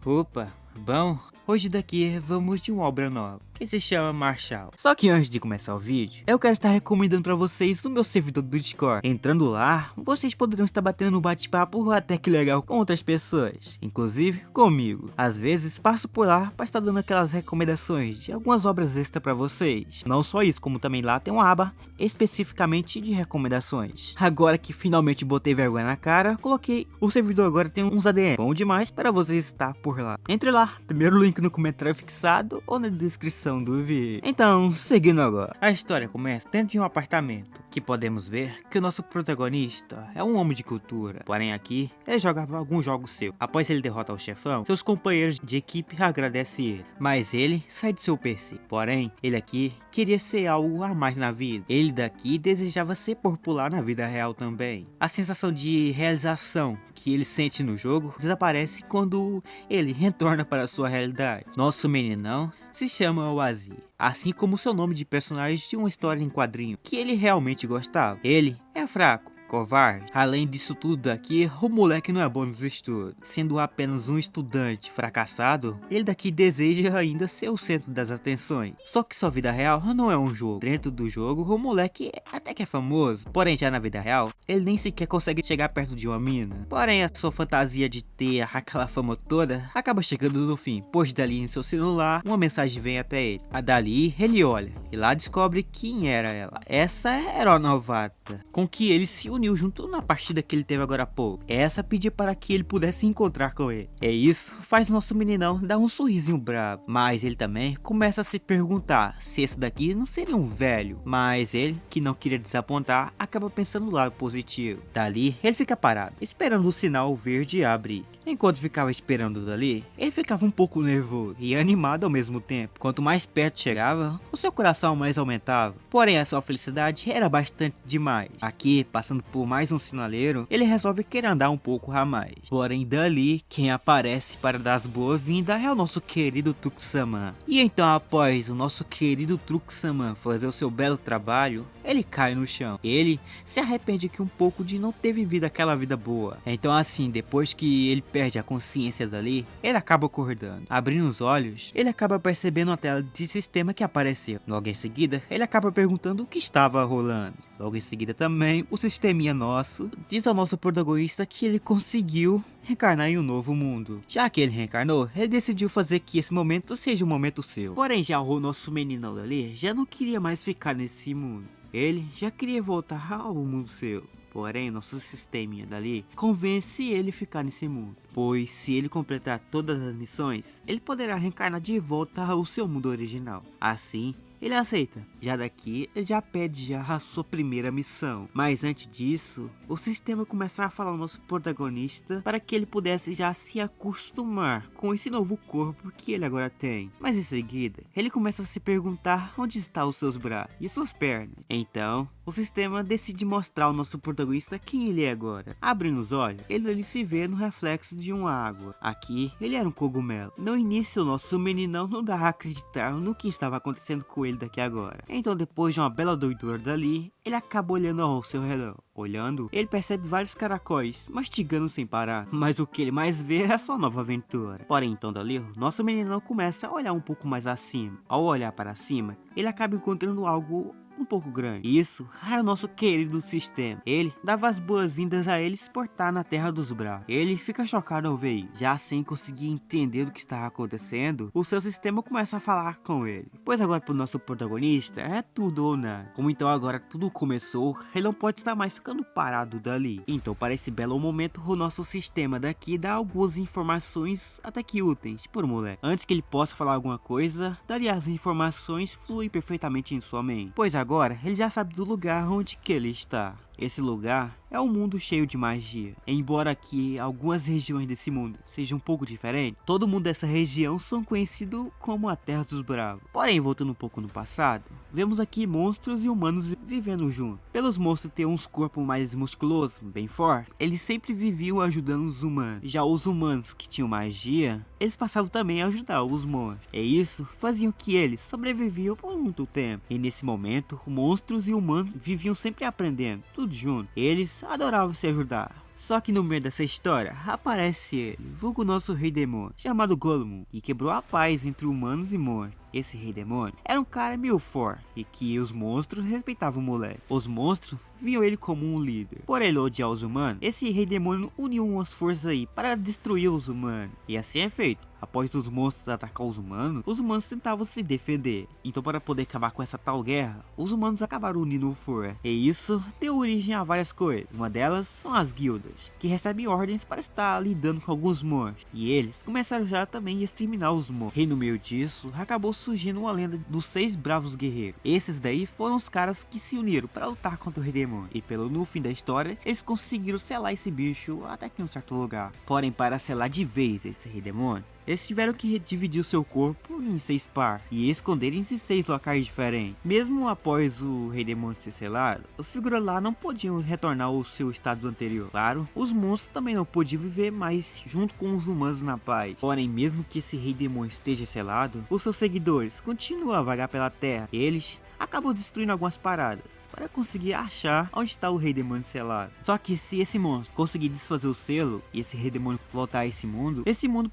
Opa, bom, hoje daqui vamos de uma obra nova, que se chama Marshall. Só que antes de começar o vídeo, eu quero estar recomendando pra vocês o meu servidor do Discord. Entrando lá, vocês poderão estar batendo um bate-papo até que legal com outras pessoas, inclusive comigo. Às vezes passo por lá pra estar dando aquelas recomendações de algumas obras extra pra vocês. Não só isso, como também lá tem uma aba especificamente de recomendações. Agora que finalmente botei vergonha na cara, coloquei o servidor agora tem uns ADM bom demais para vocês estar por lá. Entre lá, primeiro link no comentário fixado ou na descrição do vídeo. Então, seguindo agora. A história começa dentro de um apartamento, que podemos ver que o nosso protagonista é um homem de cultura. Porém aqui, ele joga alguns jogos seus. Após ele derrotar o chefão, seus companheiros de equipe agradecem ele. Mas ele sai do seu PC. Porém, ele aqui queria ser algo a mais na vida. Ele daqui desejava ser popular na vida real também. A sensação de realização que ele sente no jogo desaparece quando ele retorna para a sua realidade. Nosso meninão se chama Wazir, assim como seu nome de personagem de uma história em quadrinho que ele realmente gostava. Ele é fraco, covarde. Além disso tudo daqui, o moleque não é bom nos estudos. Sendo apenas um estudante fracassado, ele daqui deseja ainda ser o centro das atenções. Só que sua vida real não é um jogo. Dentro do jogo, o moleque até que é famoso. Porém, já na vida real, ele nem sequer consegue chegar perto de uma mina. Porém, a sua fantasia de ter aquela fama toda acaba chegando no fim, pois dali em seu celular, uma mensagem vem até ele. A dali, ele olha e lá descobre quem era ela. Essa era a novata, com que ele se uniu junto na partida que ele teve agora há pouco. Essa pedia para que ele pudesse encontrar com ele. É isso, faz nosso meninão dar um sorrisinho bravo. Mas ele também começa a se perguntar se esse daqui não seria um velho. Mas ele, que não queria desapontar, acaba pensando no lado positivo. Dali, ele fica parado, esperando o sinal verde abrir. Enquanto ficava esperando dali, ele ficava um pouco nervoso e animado ao mesmo tempo. Quanto mais perto chegava, o seu coração mais aumentava. Porém, a sua felicidade era bastante demais. Aqui, passando por mais um sinaleiro, ele resolve querer andar um pouco a mais. Porém, dali, quem aparece para dar as boas-vindas é o nosso querido Truque-sama. E então, após o nosso querido Truque-sama fazer o seu belo trabalho, ele cai no chão. Ele se arrepende aqui um pouco de não ter vivido aquela vida boa. Então assim, depois que ele perde a consciência dali, ele acaba acordando. Abrindo os olhos, ele acaba percebendo a tela de sistema que apareceu. Logo em seguida, ele acaba perguntando o que estava rolando. Logo em seguida também, o sisteminha nosso diz ao nosso protagonista que ele conseguiu reencarnar em um novo mundo. Já que ele reencarnou, ele decidiu fazer que esse momento seja um momento seu. Porém, já o nosso menino ali já não queria mais ficar nesse mundo. Ele já queria voltar ao mundo seu. Porém, nosso sisteminha dali convence ele a ficar nesse mundo, pois se ele completar todas as missões, ele poderá reencarnar de volta ao seu mundo original. Assim, ele aceita. Já daqui, ele já pede já a sua primeira missão. Mas antes disso, o sistema começa a falar ao nosso protagonista para que ele pudesse já se acostumar com esse novo corpo que ele agora tem. Mas em seguida, ele começa a se perguntar onde estão os seus braços e suas pernas. Então, o sistema decide mostrar ao nosso protagonista quem ele é agora. Abrindo os olhos, ele ali se vê no reflexo de uma água. Aqui, ele era um cogumelo. No início, o nosso meninão não dá a acreditar no que estava acontecendo com ele daqui agora. Então, depois de uma bela doidura dali, ele acaba olhando ao seu redor. Olhando, ele percebe vários caracóis mastigando sem parar. Mas o que ele mais vê é a sua nova aventura. Porém, então dali, nosso meninão começa a olhar um pouco mais acima. Ao olhar para cima, ele acaba encontrando algo um pouco grande. Isso era o nosso querido sistema. Ele dava as boas-vindas a ele exportar na Terra dos Bravos. Ele fica chocado ao ver isso. Já sem conseguir entender o que estava acontecendo, o seu sistema começa a falar com ele. Pois agora pro nosso protagonista é tudo ou nada. Como então agora tudo começou, ele não pode estar mais ficando parado dali. Então para esse belo momento, o nosso sistema daqui dá algumas informações até que úteis por moleque. Antes que ele possa falar alguma coisa, dali as informações fluem perfeitamente em sua mente. Pois agora ele já sabe do lugar onde que ele está. Esse lugar é um mundo cheio de magia. Embora aqui algumas regiões desse mundo sejam um pouco diferentes, todo mundo dessa região são conhecidos como a Terra dos Bravos. Porém, voltando um pouco no passado, vemos aqui monstros e humanos vivendo juntos. Pelos monstros ter uns corpos mais musculosos, bem fortes, eles sempre viviam ajudando os humanos. Já os humanos que tinham magia, eles passavam também a ajudar os monstros. E isso faziam que eles sobreviviam por muito tempo. E nesse momento, monstros e humanos viviam sempre aprendendo, tudo junto. Eles adoravam se ajudar. Só que no meio dessa história, aparece ele, vulgo nosso rei demônio, chamado Gollum, e quebrou a paz entre humanos e monstros. Esse rei demônio era um cara meio forte e que os monstros respeitavam o moleque. Os monstros viam ele como um líder. Por ele odiar os humanos, esse rei demônio uniu umas forças aí para destruir os humanos. E assim é feito. Após os monstros atacar os humanos tentavam se defender. Então, para poder acabar com essa tal guerra, os humanos acabaram unindo o força. E isso deu origem a várias coisas. Uma delas são as guildas, que recebem ordens para estar lidando com alguns monstros. E eles começaram já também a exterminar os monstros. E no meio disso, acabou surgindo uma lenda dos 6 bravos guerreiros. Esses daí foram os caras que se uniram para lutar contra o rei demônio. E no fim da história, eles conseguiram selar esse bicho até que em um certo lugar. Porém, para selar de vez esse rei demônio, eles tiveram que dividir o seu corpo em 6 partes e esconder em 6 locais diferentes. Mesmo após o rei demônio ser selado, os figuras lá não podiam retornar ao seu estado anterior. Claro, os monstros também não podiam viver mais junto com os humanos na paz. Porém, mesmo que esse rei demônio esteja selado, os seus seguidores continuam a vagar pela terra. Eles acabam destruindo algumas paradas para conseguir achar onde está o rei demônio selado. Só que se esse monstro conseguir desfazer o selo e esse rei demônio voltar a esse mundo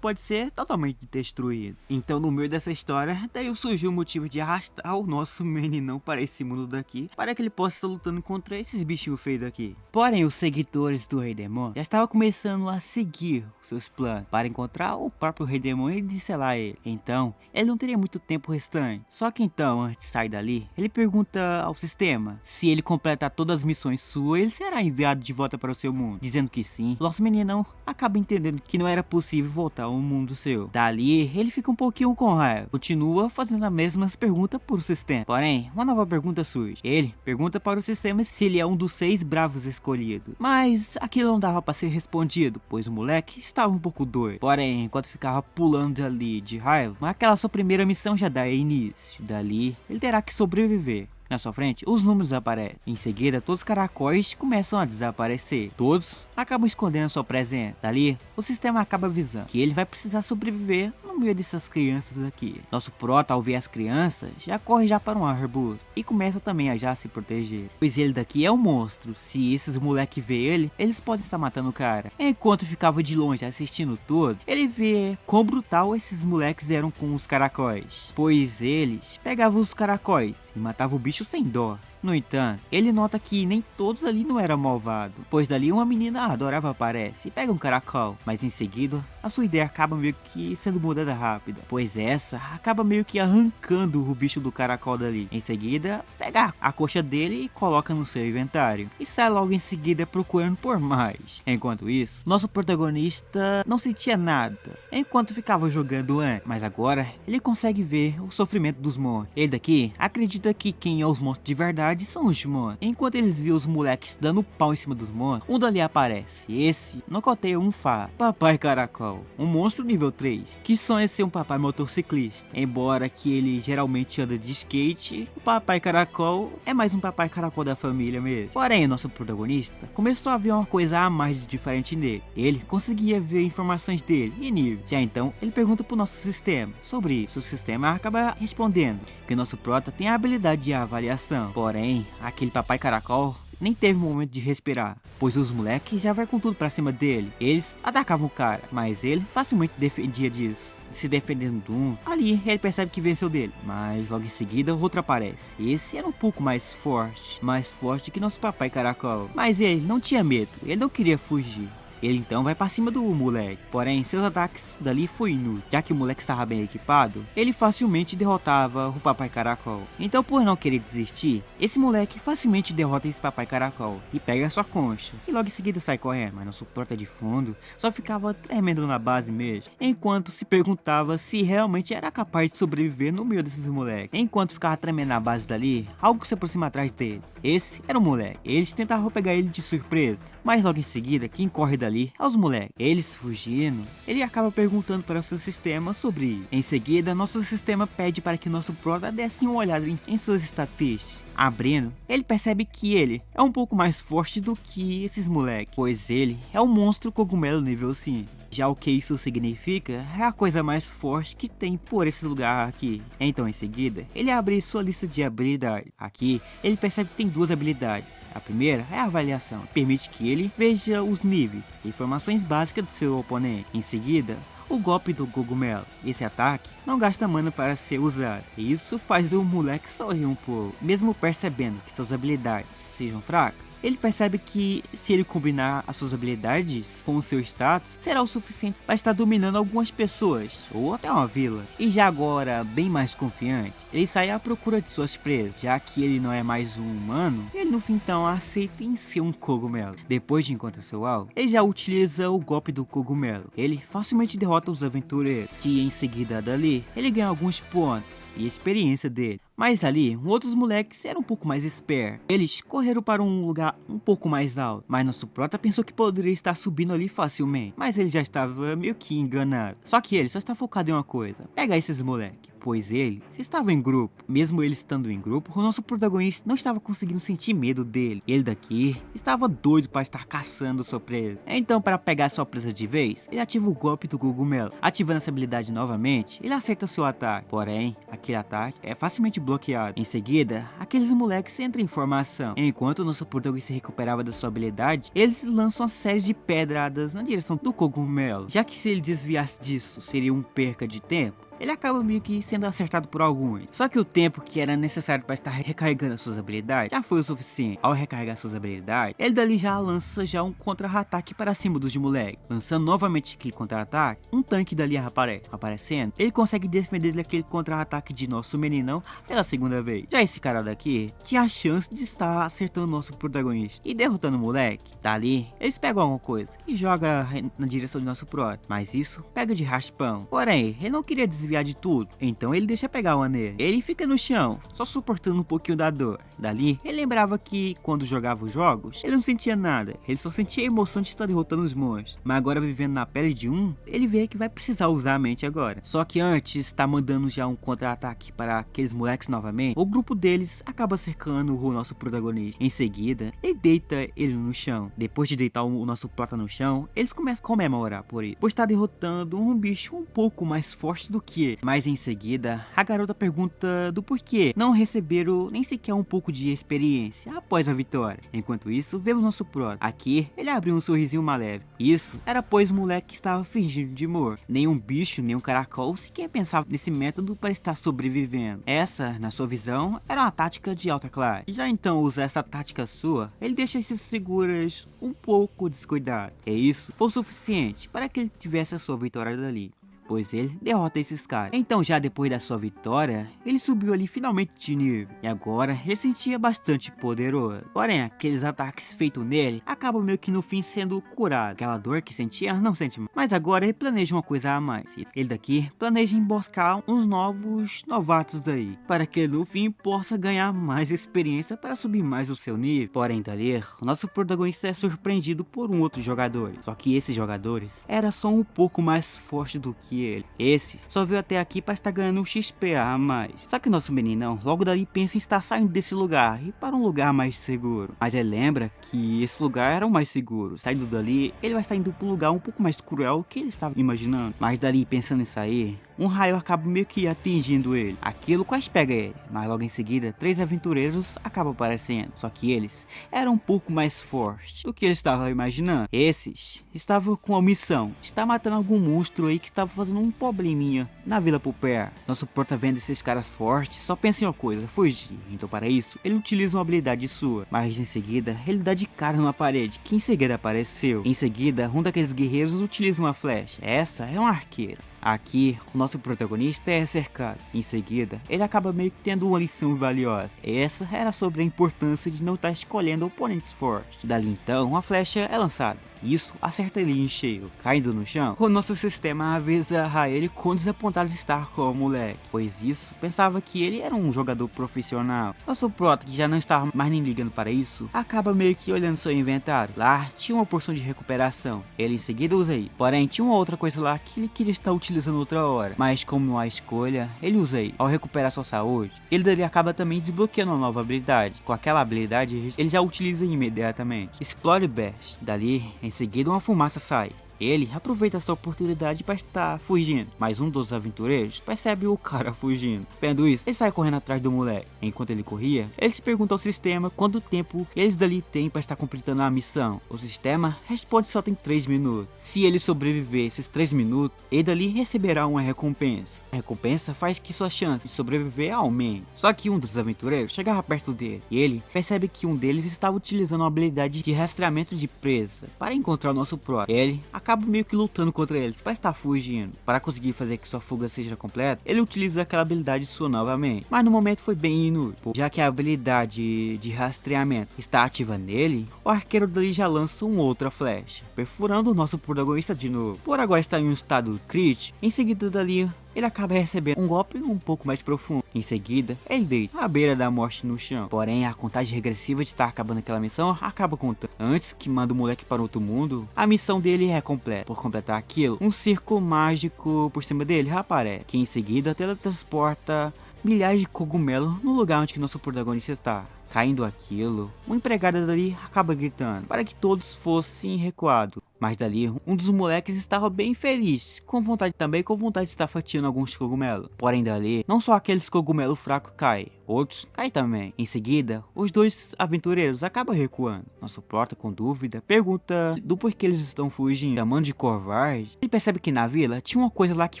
pode ser totalmente destruído. Então, no meio dessa história, daí surgiu o motivo de arrastar o nosso meninão para esse mundo daqui, para que ele possa estar lutando contra esses bichinhos feios daqui. Porém, os seguidores do rei demônio já estavam começando a seguir seus planos para encontrar o próprio rei demônio e desselar ele. Então, ele não teria muito tempo restante. Só que então, antes de sair dali, ele pergunta ao sistema se ele completar todas as missões suas, ele será enviado de volta para o seu mundo. Dizendo que sim, nosso meninão acaba entendendo que não era possível voltar ao mundo seu. Dali, ele fica um pouquinho com raiva. Continua fazendo as mesmas perguntas para o sistema. Porém, uma nova pergunta surge. Ele pergunta para o sistema se ele é um dos 6 bravos escolhidos. Mas aquilo não dava para ser respondido, pois o moleque estava um pouco doido. Porém, enquanto ficava pulando ali de raiva, aquela sua primeira missão já dá início. Dali, ele terá que sobreviver. Na sua frente, os números aparecem. Em seguida, todos os caracóis começam a desaparecer. Todos acabam escondendo sua presença. Dali, o sistema acaba avisando que ele vai precisar sobreviver no meio dessas crianças aqui. Nosso prota, ao ver as crianças, já corre já para um arbusto e começa também a já se proteger. Pois ele daqui é um monstro. Se esses moleques vê ele, eles podem estar matando o cara. Enquanto ficava de longe assistindo tudo, ele vê quão brutal esses moleques eram com os caracóis. Pois eles pegavam os caracóis e matavam o bicho sem dó. No entanto, ele nota que nem todos ali não eram malvados, pois dali uma menina adorável aparece e pega um caracol, mas em seguida a sua ideia acaba meio que sendo mudada rápida, pois essa acaba meio que arrancando o bicho do caracol dali. Em seguida, pega a coxa dele e coloca no seu inventário e sai logo em seguida procurando por mais. Enquanto isso, nosso protagonista não sentia nada enquanto ficava jogando antes, mas agora ele consegue ver o sofrimento dos monstros. Ele daqui acredita que quem é os monstros de verdade são os monstros. Enquanto eles viam os moleques dando pau em cima dos monstros, um dali aparece. Esse nocauteia um fato. Papai Caracol, um monstro nível 3, que sonha ser um papai motociclista. Embora que ele geralmente anda de skate, o papai Caracol é mais um papai Caracol da família mesmo. Porém, nosso protagonista começou a ver uma coisa a mais de diferente nele. Ele conseguia ver informações dele e nível. Já então, ele pergunta pro nosso sistema sobre isso. O sistema acaba respondendo que nosso prota tem a habilidade de avaliação. Porém, aquele papai Caracol nem teve momento de respirar, pois os moleques já vai com tudo pra cima dele. Eles atacavam o cara, mas ele facilmente defendia disso. Se defendendo de um, ali ele percebe que venceu dele, mas logo em seguida o outro aparece. Esse era um pouco mais forte que nosso papai Caracol, mas ele não tinha medo, ele não queria fugir. Ele então vai pra cima do moleque, porém seus ataques dali foi inútil, já que o moleque estava bem equipado, ele facilmente derrotava o papai Caracol. Então, por não querer desistir, esse moleque facilmente derrota esse papai Caracol e pega sua concha, e logo em seguida sai correndo, mas nosso prota de fundo só ficava tremendo na base mesmo, enquanto se perguntava se realmente era capaz de sobreviver no meio desses moleques. Enquanto ficava tremendo na base dali, algo se aproxima atrás dele. Esse era o moleque. Eles tentavam pegar ele de surpresa, mas logo em seguida, quem corre dali é os moleques. Eles fugindo, ele acaba perguntando para o seu sistema sobre isso. Em seguida, nosso sistema pede para que nosso prota desse uma olhada em suas estatísticas. Abrindo, ele percebe que ele é um pouco mais forte do que esses moleques, pois ele é um monstro cogumelo nível 5. Já o que isso significa é a coisa mais forte que tem por esse lugar aqui. Então em seguida, ele abre sua lista de habilidades. Aqui, ele percebe que tem duas habilidades. A primeira é a avaliação, permite que ele veja os níveis e informações básicas do seu oponente. Em seguida, o golpe do cogumelo. Esse ataque não gasta mana para ser usado. E isso faz o moleque sorrir um pouco, mesmo percebendo que suas habilidades sejam fracas. Ele percebe que se ele combinar as suas habilidades com o seu status, será o suficiente para estar dominando algumas pessoas, ou até uma vila. E já agora, bem mais confiante, ele sai à procura de suas presas, já que ele não é mais um humano, ele no fim então aceita em ser um cogumelo. Depois de encontrar seu alvo, ele já utiliza o golpe do cogumelo. Ele facilmente derrota os aventureiros, que em seguida dali, ele ganha alguns pontos e experiência dele. Mas ali, outros moleques eram um pouco mais espertos. Eles correram para um lugar um pouco mais alto, mas nosso prota pensou que poderia estar subindo ali facilmente. Mas ele já estava meio que enganado. Só que ele só está focado em uma coisa: pegar esses moleques. Pois eles estavam em grupo. Mesmo ele estando em grupo, o nosso protagonista não estava conseguindo sentir medo dele. Ele daqui estava doido para estar caçando sua presa. Então, para pegar sua presa de vez, ele ativa o golpe do cogumelo. Ativando essa habilidade novamente, ele acerta seu ataque. Porém, aquele ataque é facilmente bloqueado. Em seguida, aqueles moleques entram em formação. Enquanto o nosso protagonista se recuperava da sua habilidade, eles lançam uma série de pedradas na direção do cogumelo. Já que se ele desviasse disso, seria um perca de tempo, ele acaba meio que sendo acertado por alguns. Só que o tempo que era necessário para estar recarregando suas habilidades já foi o suficiente. Ao recarregar suas habilidades, ele dali já lança já um contra-ataque para cima dos moleques. Lançando novamente aquele contra-ataque, um tanque dali aparecendo, ele consegue defender daquele contra-ataque de nosso meninão pela segunda vez. Já esse cara daqui tinha a chance de estar acertando nosso protagonista e derrotando o moleque. Dali, eles pegam alguma coisa e joga na direção de nosso prota. Mas isso pega de raspão. Porém, ele não queria desviar de tudo, então ele deixa pegar uma nele. Ele fica no chão, só suportando um pouquinho da dor. Dali, ele lembrava que quando jogava os jogos, ele não sentia nada, ele só sentia a emoção de estar derrotando os monstros. Mas agora, vivendo na pele de um, ele vê que vai precisar usar a mente agora. Só que antes, tá mandando já um contra-ataque para aqueles moleques novamente, o grupo deles acaba cercando o nosso protagonista. Em seguida, ele deita ele no chão. Depois de deitar o nosso prota no chão, eles começam a comemorar por ele, por estar derrotando um bicho um pouco mais forte do que. Mas em seguida, a garota pergunta do porquê não receberam nem sequer um pouco de experiência após a vitória. Enquanto isso, vemos nosso prota. Aqui, ele abriu um sorrisinho maléfico. Isso era pois o moleque estava fingindo de morto. Nenhum bicho, nenhum caracol sequer pensava nesse método para estar sobrevivendo. Essa, na sua visão, era uma tática de alta classe. Já então, usar essa tática sua, ele deixa esses figuras um pouco descuidados. E isso foi o suficiente para que ele tivesse a sua vitória dali, pois ele derrota esses caras. Então, já depois da sua vitória, ele subiu ali finalmente de nível, e agora ele se sentia bastante poderoso. Porém, aqueles ataques feitos nele acabam meio que no fim sendo curado. Aquela dor que sentia, não sente mais. Mas agora ele planeja uma coisa a mais. Ele daqui planeja emboscar uns novos novatos daí, para que ele no fim possa ganhar mais experiência para subir mais o seu nível. Porém, dali, o nosso protagonista é surpreendido por um outro jogador. Só que esses jogadores era só um pouco mais forte do que ele. Esse só veio até aqui para estar ganhando um XP a mais. Só que nosso meninão logo dali pensa em estar saindo desse lugar e para um lugar mais seguro. Mas ele lembra que esse lugar era o mais seguro. Saindo dali, ele vai estar indo para um lugar um pouco mais cruel do que ele estava imaginando. Mas dali, pensando em sair, um raio acaba meio que atingindo ele. Aquilo quase pega ele, mas logo em seguida, 3 aventureiros acabam aparecendo. Só que eles eram um pouco mais fortes do que ele estava imaginando. Esses estavam com a missão de estar matando algum monstro aí que estava fazendo um probleminha na vila por perto. Nosso prota, vendo esses caras fortes, só pensa em uma coisa: fugir. Então, para isso, ele utiliza uma habilidade sua, mas em seguida, ele dá de cara numa parede, que em seguida apareceu. Em seguida, um daqueles guerreiros utiliza uma flecha. Essa é uma arqueira. Aqui, o nosso protagonista é cercado. Em seguida, ele acaba meio que tendo uma lição valiosa. Essa era sobre a importância de não estar escolhendo oponentes fortes. Dali então, uma flecha é lançada. Isso acerta ele em cheio, caindo no chão. O nosso sistema avisa a ele quão desapontado estar com o moleque, pois isso pensava que ele era um jogador profissional. Nosso prota, que já não estava mais nem ligando para isso, acaba meio que olhando seu inventário. Lá tinha uma porção de recuperação, ele em seguida usa aí. Porém, tinha uma outra coisa lá que ele queria estar utilizando outra hora, mas como não há escolha, ele usa aí. Ao recuperar sua saúde, ele dali acaba também desbloqueando uma nova habilidade. Com aquela habilidade, ele já utiliza imediatamente. Explore Best. Dali, em seguida, uma fumaça sai. Ele aproveita essa oportunidade para estar fugindo, mas um dos aventureiros percebe o cara fugindo. Vendo isso, ele sai correndo atrás do moleque. Enquanto ele corria, ele se pergunta ao sistema quanto tempo eles dali têm para estar completando a missão. O sistema responde que só tem 3 minutos. Se ele sobreviver esses 3 minutos, ele dali receberá uma recompensa. A recompensa faz que sua chance de sobreviver aumente. Só que um dos aventureiros chegava perto dele e ele percebe que um deles estava utilizando uma habilidade de rastreamento de presa para encontrar o nosso próximo. Ele acaba meio que lutando contra eles para estar fugindo. Para conseguir fazer que sua fuga seja completa, ele utiliza aquela habilidade sua novamente. Mas no momento foi bem inútil, já que a habilidade de rastreamento está ativa nele, o arqueiro dali já lança uma outra flecha, perfurando o nosso protagonista de novo. Por agora está em um estado crítico, em seguida dali ele acaba recebendo um golpe um pouco mais profundo. Em seguida, ele deita à beira da morte no chão. Porém, a contagem regressiva de estar acabando aquela missão acaba contando. Antes que manda o moleque para outro mundo, a missão dele é completa. Por completar aquilo, um círculo mágico por cima dele aparece, que em seguida teletransporta milhares de cogumelos no lugar onde que nosso protagonista está. Caindo aquilo, uma empregada dali acaba gritando para que todos fossem recuados. Mas dali, um dos moleques estava bem feliz, com vontade de estar fatiando alguns cogumelos. Porém dali, não só aqueles cogumelos fracos caem, outros caem também. Em seguida, os dois aventureiros acabam recuando. Nosso prota, com dúvida, pergunta do porquê eles estão fugindo, chamando de covarde. Ele percebe que na vila tinha uma coisa lá que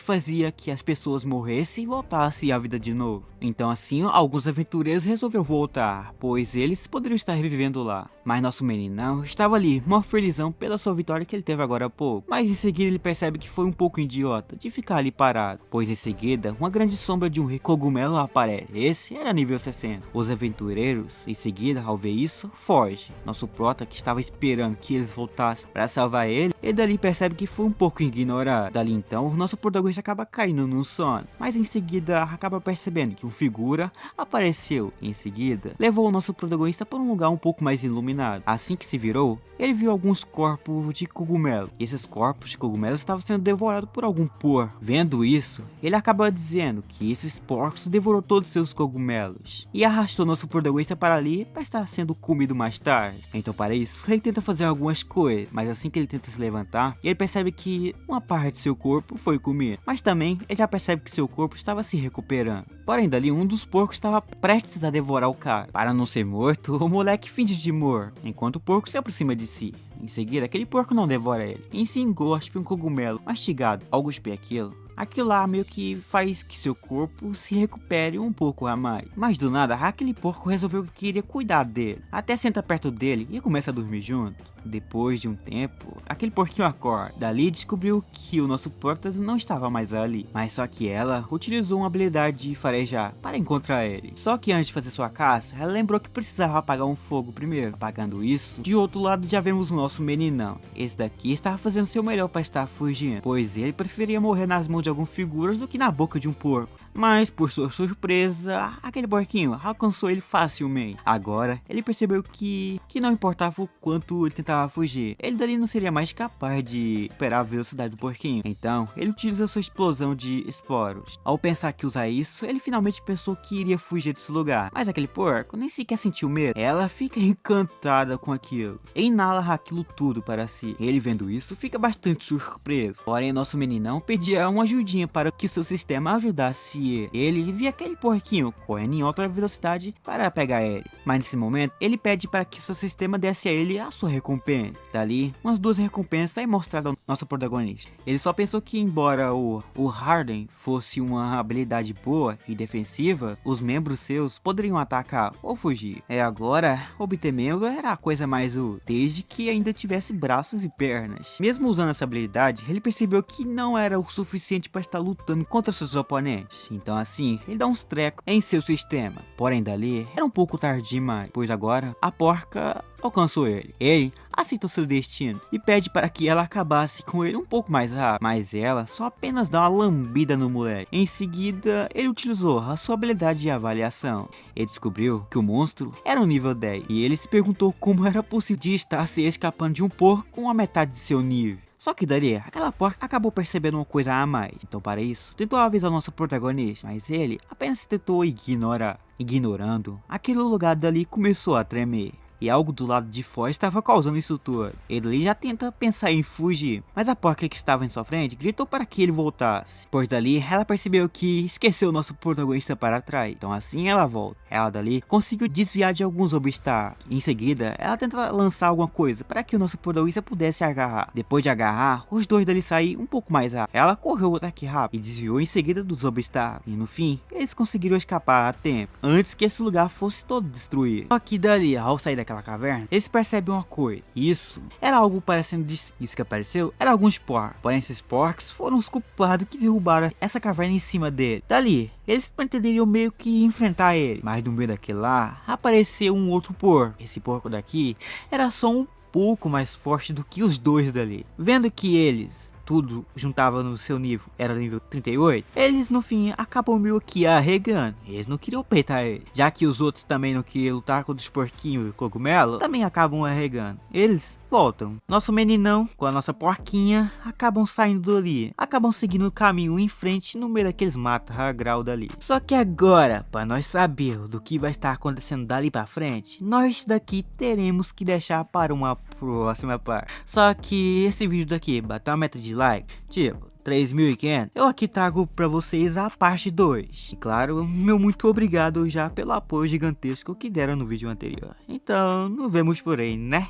fazia que as pessoas morressem e voltassem à vida de novo. Então assim, alguns aventureiros resolveram voltar, pois eles poderiam estar revivendo lá. Mas nosso meninão estava ali, mó felizão pela sua vitória que ele teve agora há pouco. Mas em seguida ele percebe que foi um pouco idiota de ficar ali parado, pois em seguida uma grande sombra de um cogumelo aparece. Esse era nível 60. Os aventureiros em seguida, ao ver isso, fogem. Nosso prota, que estava esperando que eles voltassem para salvar ele dali percebe que foi um pouco ignorado. Dali então, o nosso protagonista acaba caindo no sono, mas em seguida acaba percebendo que um figura apareceu. Em seguida, levou o nosso protagonista para um lugar um pouco mais iluminado. Assim que se virou, ele viu alguns corpos de cogumelo. E esses corpos de cogumelo estavam sendo devorados por algum porco. Vendo isso, ele acaba dizendo que esses porcos devorou todos seus cogumelos e arrastou nosso protagonista para ali para estar sendo comido mais tarde. Então para isso, ele tenta fazer algumas coisas, mas assim que ele tenta se levantar, ele percebe que uma parte de seu corpo foi comida. Mas também ele já percebe que seu corpo estava se recuperando. Porém dali, um dos porcos estava prestes a devorar o cara. Para não ser morto, o moleque finge de morto, enquanto o porco se aproxima de si. Em seguida, aquele porco não devora ele, em si engospe um cogumelo mastigado. Ao cuspir aquilo lá meio que faz que seu corpo se recupere um pouco a mais. Mas do nada, aquele porco resolveu que queria cuidar dele. Até senta perto dele e começa a dormir junto. Depois de um tempo, aquele porquinho acorda. Dali descobriu que o nosso prota não estava mais ali. Mas só que ela utilizou uma habilidade de farejar para encontrar ele. Só que antes de fazer sua caça, ela lembrou que precisava apagar um fogo primeiro. Apagando isso, de outro lado já vemos o nosso meninão. Esse daqui estava fazendo seu melhor para estar fugindo, pois ele preferia morrer nas mãos de algumas figuras do que na boca de um porco. Mas por sua surpresa, aquele porquinho alcançou ele facilmente. Agora ele percebeu que não importava o quanto ele tentava fugir, ele dali não seria mais capaz de superar a velocidade do porquinho. Então ele utiliza sua explosão de esporos. Ao pensar que usar isso, ele finalmente pensou que iria fugir desse lugar. Mas aquele porco nem sequer sentiu medo. Ela fica encantada com aquilo e inala aquilo tudo para si. Ele, vendo isso, fica bastante surpreso. Porém, nosso meninão pedia uma ajudinha para que seu sistema ajudasse ele via aquele porquinho correndo em alta velocidade para pegar ele. Mas nesse momento, ele pede para que seu sistema desse a ele a sua recompensa. Dali, umas 2 recompensas é mostrada ao nosso protagonista. Ele só pensou que, embora o Harden fosse uma habilidade boa e defensiva, os membros seus poderiam atacar ou fugir. Agora, obter membro era a coisa mais útil, desde que ainda tivesse braços e pernas. Mesmo usando essa habilidade, ele percebeu que não era o suficiente para estar lutando contra seus oponentes. Então assim, ele dá uns trecos em seu sistema. Porém dali, era um pouco tarde demais, pois agora a porca alcançou ele. Ele aceita seu destino e pede para que ela acabasse com ele um pouco mais rápido. Mas ela só apenas dá uma lambida no moleque. Em seguida, ele utilizou a sua habilidade de avaliação. Ele descobriu que o monstro era um nível 10. E ele se perguntou como era possível de estar se escapando de um porco com a metade de seu nível. Só que dali, aquela porca acabou percebendo uma coisa a mais. Então para isso, tentou avisar o nosso protagonista, mas ele apenas tentou ignorar. Ignorando, aquele lugar dali começou a tremer. e algo do lado de fora estava causando isso tudo. Ele já tenta pensar em fugir, mas a porca que estava em sua frente gritou para que ele voltasse. Pois dali, ela percebeu que esqueceu o nosso protagonista para trás, então assim ela volta. Ela dali conseguiu desviar de alguns obstáculos. Em seguida, ela tenta lançar alguma coisa para que o nosso protagonista pudesse agarrar. Depois de agarrar, os dois dali saíram um pouco mais rápido. Ela correu o ataque rápido e desviou em seguida dos obstáculos. E no fim, eles conseguiram escapar a tempo, antes que esse lugar fosse todo destruído. Só que dali, ao sair daquela caverna, eles percebem uma coisa. Isso era algo parecendo isso que apareceu, era alguns porcos. Porém, esses porcos foram os culpados que derrubaram essa caverna em cima dele. Dali, eles pretenderiam meio que enfrentar ele, mas no meio daquele lá, apareceu um outro porco. Esse porco daqui era só um pouco mais forte do que os dois dali. Vendo que eles tudo juntava no seu nível, era nível 38, eles no fim acabam meio que arregando. Eles não queriam peitar ele, já que os outros também não queriam lutar contra os porquinhos e cogumelo, também acabam arregando. Eles voltam. Nosso meninão com a nossa porquinha acabam saindo dali, acabam seguindo o caminho em frente no meio daqueles matos grau dali. Só que agora, para nós saber do que vai estar acontecendo dali para frente, nós daqui teremos que deixar para uma próxima parte. Só que esse vídeo daqui bateu a meta de like, tipo 3.500, eu aqui trago pra vocês a parte 2. E claro, meu muito obrigado já pelo apoio gigantesco que deram no vídeo anterior. Então, nos vemos por aí, né?